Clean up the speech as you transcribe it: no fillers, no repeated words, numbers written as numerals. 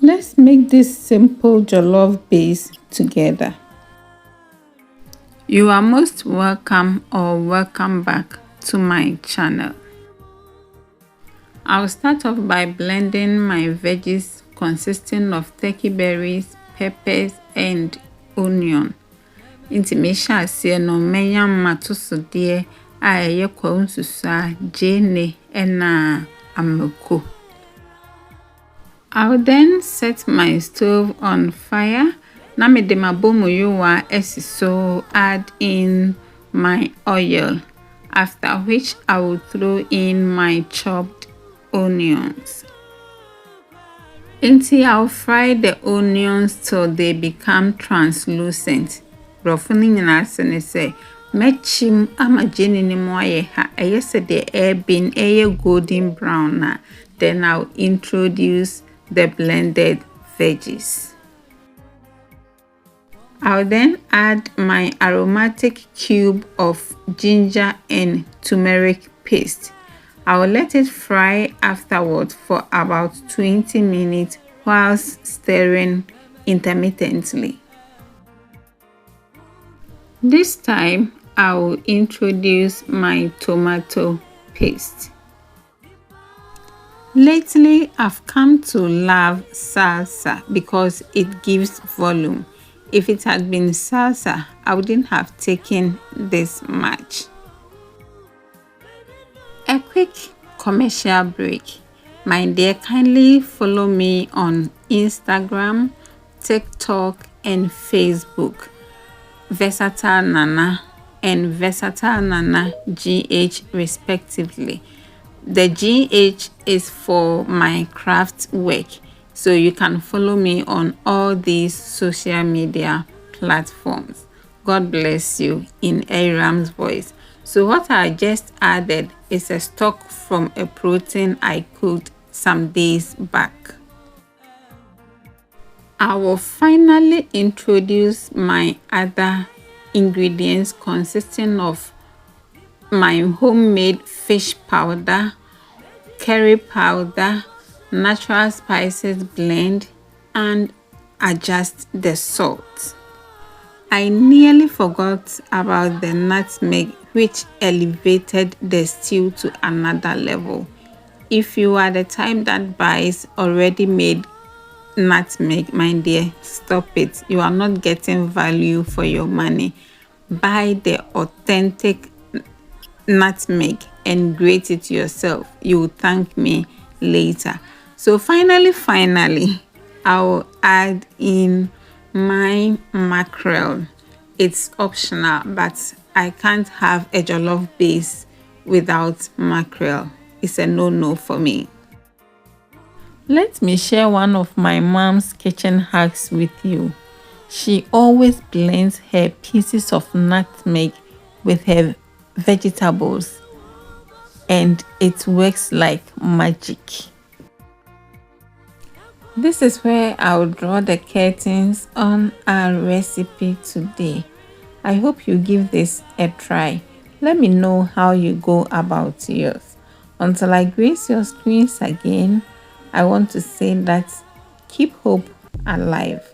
Let's make this simple jollof base together. You are most welcome or welcome back to my channel. I'll start off by blending my veggies consisting of turkey berries, peppers, and onion. Inti me sha se no menya matosode a eye kwa nsusu a jene na amako. I'll then set my stove on fire. Na me de mabomu yuwa esiso add in my oil, after which I will throw in my chopped onions. I'll fry the onions till they become translucent. Brofuni nyina se say mechim ama jeni ni mo aye ha ayese de bin golden brown na. Then I'll introduce the blended veggies. I'll then add my aromatic cube of ginger and turmeric paste. I will let it fry afterward for about 20 minutes whilst stirring intermittently. This time, I will introduce my tomato paste. Lately, I've come to love salsa because it gives volume. If it had been salsa, I wouldn't have taken this much. A quick commercial break. My dear, kindly follow me on Instagram, TikTok, and Facebook. Versatile Nana and Versatile Nana GH respectively. The GH is for my craft work, so you can follow me on all these social media platforms. God bless you in Aram's voice. So what I just added is a stock from a protein I cooked some days back. I will finally introduce my other ingredients consisting of my homemade fish powder, curry powder, natural spices blend, and adjust the salt. I nearly forgot about the nutmeg, which elevated the stew to another level. If you are the type that buys already made nutmeg, my dear, stop it. You are not getting value for your money. Buy the authentic nutmeg and grate it yourself. You will thank me later. So finally, I will add in my mackerel. It's optional, but I can't have a jollof base without mackerel. It's a no-no for me. Let me share one of my mom's kitchen hacks with you. She always blends her pieces of nutmeg with her vegetables, and it works like magic. This is where I'll draw the curtains on our recipe today. I hope you give this a try. Let me know how you go about yours. Until I grace your screens again, I want to say that keep hope alive.